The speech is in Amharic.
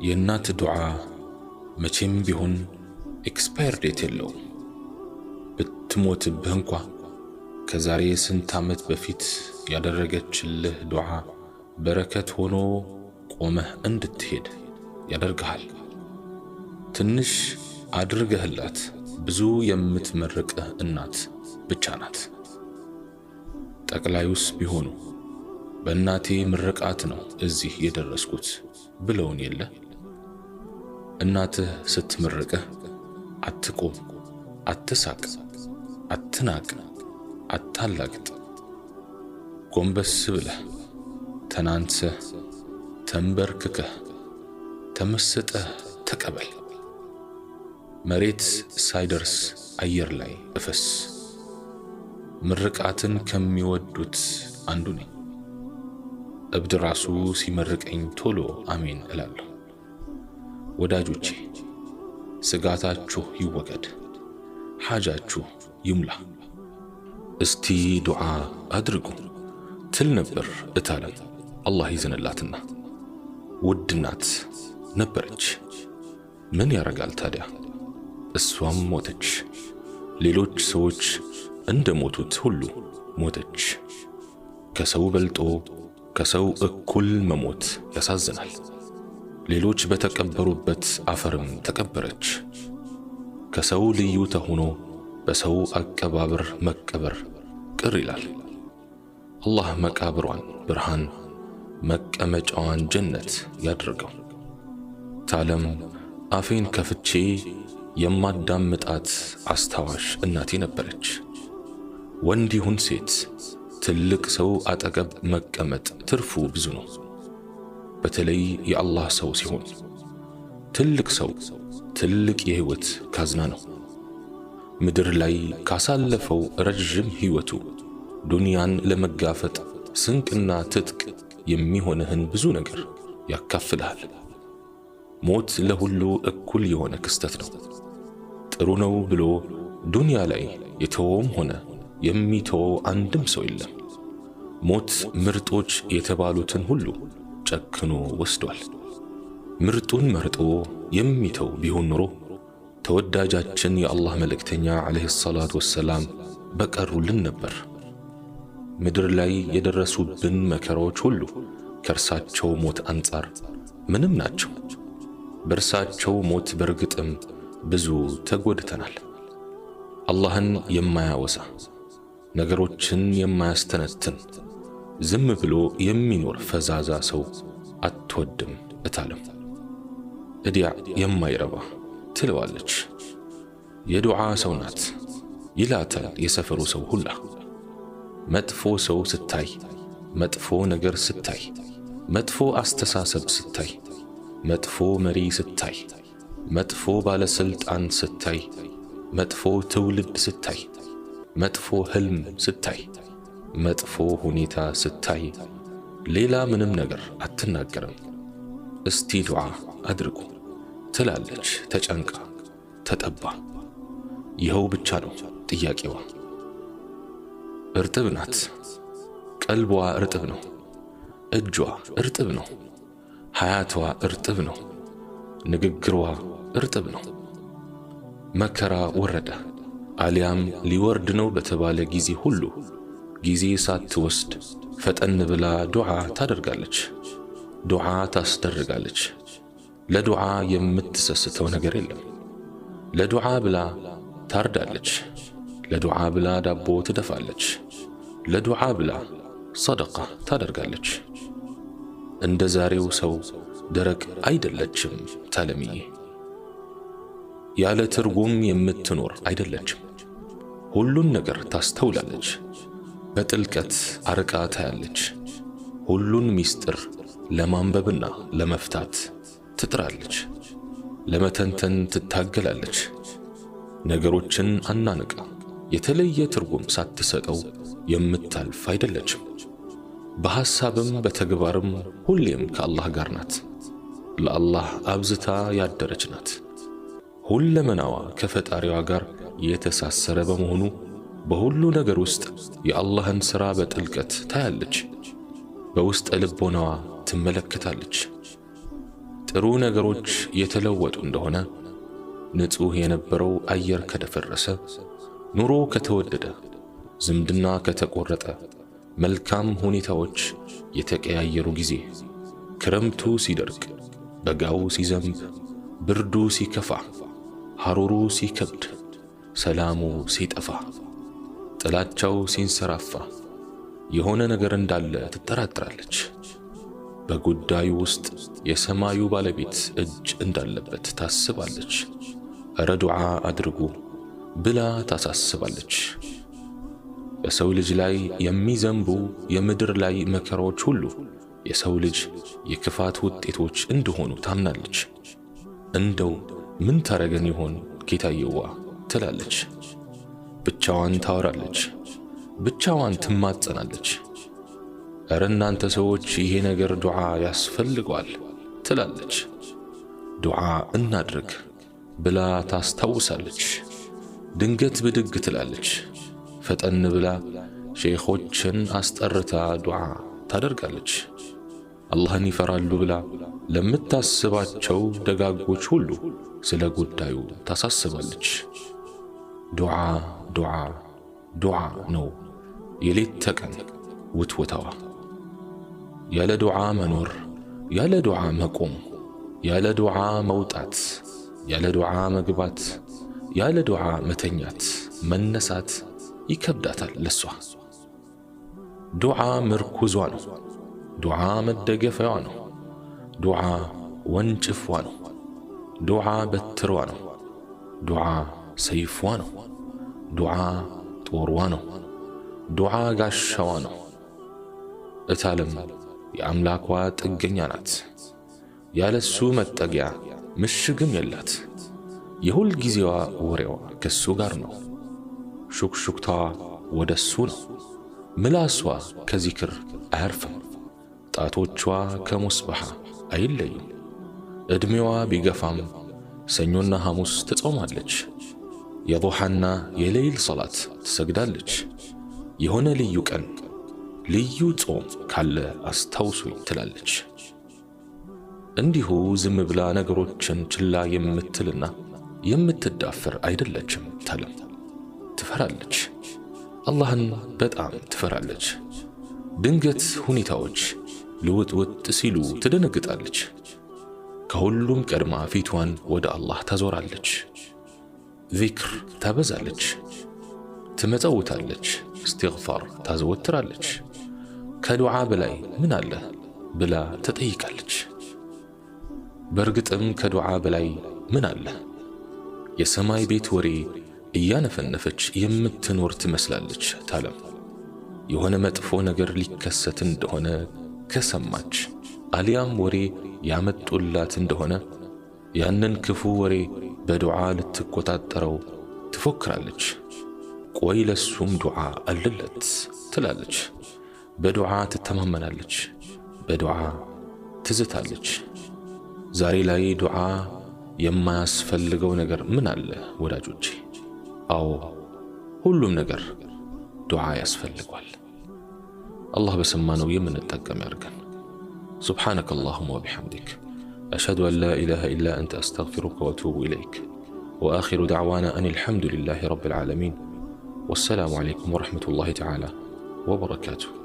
የእናት ዱዓ መቼም ቢሆን ኤክስፓየር ዴት የለውም። ብትሞትብህ እንኳ ከዛሬ ስንት ዓመት በፊት ያደረገችልህ ዱዓ በረከት ሆኖ ቆመህ እንድትሄድ ያደርግሃል። ትንሽ አድርገህላት ብዙ የምትመርቅህ እናት ብቻ ናት። ጠቅላዩስ ቢሆኑ በእናቴ ምርቃት ነው እዚህ የደረስኩት ብለውን የለ። እናትህ ስትመርቅህ አትቆም፣ አትሳቅ፣ አትናቅ፣ አታላግጥ። ጎንበስ ብለህ ተናንሰህ ተንበርክከህ ተመስጠህ ተቀበል። መሬት ሳይደርስ አየር ላይ እፈስ። ምርቃትን ከሚወዱት አንዱ ነኝ። እብድ ራሱ ሲመርቀኝ ቶሎ አሜን እላለሁ። ወዳጆቼ ስጋታችሁ ይወገድ፣ ሓጃችሁ ይሙላ። እስቲ ዱዓ አድርጉ ትል ነበር እታለም አላህ ይዘንላትና። ውድ እናት ነበረች። ምን ያረጋል ታዲያ? እሷም ሞተች። ሌሎች ሰዎች እንደ ሞቱት ሁሉ ሞተች። ከሰው በልጦ ከሰው እኩል መሞት ያሳዝናል። ሌሎች በተቀበሩበት አፈርም ተቀበረች። ከሰው ልዩ ተሆኖ በሰው አቀባበር መቀበር ቅር ይላል። አላህ መቃብሯን ብርሃን መቀመጫዋን ጀነት ያድርገው። ታለም አፌን ከፍቼ የማዳምጣት አስታዋሽ እናቴ ነበረች። ወንድ ይሁን ሴት ትልቅ ሰው አጠገብ መቀመጥ ትርፉ ብዙ ነው። በተለይ የአላህ ሰው ሲሆን ትልቅ ሰው ትልቅ የህይወት ካዝና ነው። ምድር ላይ ካሳለፈው ረጅም ህይወቱ ዱንያን ለመጋፈጥ ስንቅና ትጥቅ የሚሆንህን ብዙ ነገር ያካፍልሃል። ሞት ለሁሉ እኩል የሆነ ክስተት ነው። ጥሩ ነው ብሎ ዱንያ ላይ የተወውም ሆነ የሚተወው አንድም ሰው የለም። ሞት ምርጦች የተባሉትን ሁሉ ጨክኖ ወስዷል። ምርጡን መርጦ የሚተው ቢሆን ኖሮ ተወዳጃችን የአላህ መልእክተኛ ዓለይሂ ሰላቱ ወሰላም በቀሩልን ነበር። ምድር ላይ የደረሱብን መከራዎች ሁሉ ከእርሳቸው ሞት አንጻር ምንም ናቸው። በእርሳቸው ሞት በርግጥም ብዙ ተጎድተናል። አላህን የማያወሳ ነገሮችን የማያስተነትን ዝም ብሎ የሚኖር ፈዛዛ ሰው አትወድም እታለም። እዲያ የማይረባ ትለዋለች። የዱዓ ሰው ናት ይላታል የሰፈሩ ሰው ሁላ። መጥፎ ሰው ስታይ፣ መጥፎ ነገር ስታይ፣ መጥፎ አስተሳሰብ ስታይ፣ መጥፎ መሪ ስታይ፣ መጥፎ ባለስልጣን ስታይ፣ መጥፎ ትውልድ ስታይ፣ መጥፎ ህልም ስታይ፣ መጥፎ ሁኔታ ስታይ ሌላ ምንም ነገር አትናገርም። እስቲ ዱዓ አድርጉ ትላለች ተጨንቃ ተጠባ። ይኸው ብቻ ነው ጥያቄዋ። እርጥብ ናት። ቀልቧ እርጥብ ነው። እጇ እርጥብ ነው። ሐያቷ እርጥብ ነው። ንግግሯ እርጥብ ነው። መከራ ወረደ አሊያም ሊወርድ ነው በተባለ ጊዜ ሁሉ ጊዜ ሳትወስድ ፈጠን ብላ ዱዓ ታደርጋለች። ዱዓ ታስደርጋለች። ለዱዓ የምትሰስተው ነገር የለም። ለዱዓ ብላ ታርዳለች። ለዱዓ ብላ ዳቦ ትደፋለች። ለዱዓ ብላ ሰደቃ ታደርጋለች። እንደ ዛሬው ሰው ደረቅ አይደለችም ታለምዬ። ያለ ትርጉም የምትኖር አይደለችም። ሁሉን ነገር ታስተውላለች። በጥልቀት አርቃ ታያለች። ሁሉን ሚስጥር ለማንበብና ለመፍታት ትጥራለች። ለመተንተን ትታገላለች። ነገሮችን አናንቃ የተለየ ትርጉም ሳትሰጠው የምታልፍ አይደለችም። በሐሳብም በተግባርም ሁሌም ከአላህ ጋር ናት። ለአላህ አብዝታ ያደረች ናት። ሁለመናዋ ከፈጣሪዋ ጋር የተሳሰረ በመሆኑ በሁሉ ነገር ውስጥ የአላህን ሥራ በጥልቀት ታያለች። በውስጥ ልቦናዋ ትመለከታለች። ጥሩ ነገሮች የተለወጡ እንደሆነ፣ ንጹህ የነበረው አየር ከደፈረሰ፣ ኑሮ ከተወደደ፣ ዝምድና ከተቆረጠ፣ መልካም ሁኔታዎች የተቀያየሩ ጊዜ፣ ክረምቱ ሲደርቅ፣ በጋው ሲዘንብ፣ ብርዱ ሲከፋ፣ ሐሩሩ ሲከብድ፣ ሰላሙ ሲጠፋ፣ ጥላቻው ሲንሰራፋ የሆነ ነገር እንዳለ ትጠራጥራለች። በጉዳዩ ውስጥ የሰማዩ ባለቤት እጅ እንዳለበት ታስባለች። እረ ዱዓ አድርጉ ብላ ታሳስባለች። በሰው ልጅ ላይ የሚዘንቡ የምድር ላይ መከራዎች ሁሉ የሰው ልጅ የክፋት ውጤቶች እንደሆኑ ታምናለች። እንደው ምን ታረገን ይሆን ጌታዬዋ ትላለች። ብቻዋን ታወራለች፣ ብቻዋን ትማጸናለች። እረ እናንተ ሰዎች ይሄ ነገር ዱዓ ያስፈልገዋል ትላለች። ዱዓ እናድርግ ብላ ታስታውሳለች። ድንገት ብድግ ትላለች። ፈጠን ብላ ሼኾችን አስጠርታ ዱዓ ታደርጋለች። አላህን ይፈራሉ ብላ ለምታስባቸው ደጋጎች ሁሉ ስለ ጉዳዩ ታሳስባለች። ዱዓ ዱዓ ዱዓ ነው የሌት ተቀን ውትወታዋ። ያለ ዱዓ መኖር፣ ያለ ዱዓ መቆም፣ ያለ ዱዓ መውጣት፣ ያለ ዱዓ መግባት፣ ያለ ዱዓ መተኛት መነሳት ይከብዳታል ለሷ። ዱዓ ምርኩዟ ነው። ዱዓ መደገፊያዋ ነው። ዱዓ ወንጭፏ ነው። ዱዓ በትሯ ነው። ዱዓ ሰይፏ ነው። ዱዓ ጦርዋ ነው። ዱዓ ጋሻዋ ነው። እታለም የአምላኳ ጥገኛ ናት። ያለሱ መጠጊያ ምሽግም የላት። የሁል ጊዜዋ ወሬዋ ከሱ ጋር ነው። ሹክሹክታዋ ወደሱ ነው። ምላሷ ከዚክር አያርፍም። ጣቶቿ ከሙስበሓ አይለዩም። ዕድሜዋ ቢገፋም ሰኞና ሐሙስ ትጾማለች። የዱሓና የሌይል ሰላት ትሰግዳለች። የሆነ ልዩ ቀን ልዩ ጾም ካለ አስታውሱኝ ትላለች። እንዲሁ ዝም ብላ ነገሮችን ችላ የምትልና የምትዳፈር አይደለችም። ታለም ትፈራለች። አላህን በጣም ትፈራለች። ድንገት ሁኔታዎች ልውጥውጥ ሲሉ ትደነግጣለች። ከሁሉም ቀድማ ፊቷን ወደ አላህ ታዞራለች። ዚክር ታበዛለች፣ ትመጸውታለች፣ እስትግፋር ታዘወትራለች። ከዱዓ በላይ ምን አለ ብላ ትጠይቃለች። በእርግጥም ከዱዓ በላይ ምን አለ? የሰማይ ቤት ወሬ እያነፈነፈች የምትኖር ትመስላለች። ታለም የሆነ መጥፎ ነገር ሊከሰት እንደሆነ ከሰማች አሊያም ወሬ ያመጡላት እንደሆነ ያንን ክፉ ወሬ በዱዓ ልትቆጣጠረው ትፎክራለች። ቆይ ለሱም ዱዓ አለለት ትላለች። በዱዓ ትተማመናለች፣ በዱዓ ትዝታለች። ዛሬ ላይ ዱዓ የማያስፈልገው ነገር ምን አለ ወዳጆቼ? አዎ ሁሉም ነገር ዱዓ ያስፈልጓል። አላህ በሰማነው የምንጠቀም ያርገን። سبحانك اللهم وبحمدك أشهد أن لا إله إلا أنت أستغفرك وأتوب إليك وآخر دعوانا أن الحمد لله رب العالمين والسلام عليكم ورحمة الله تعالى وبركاته.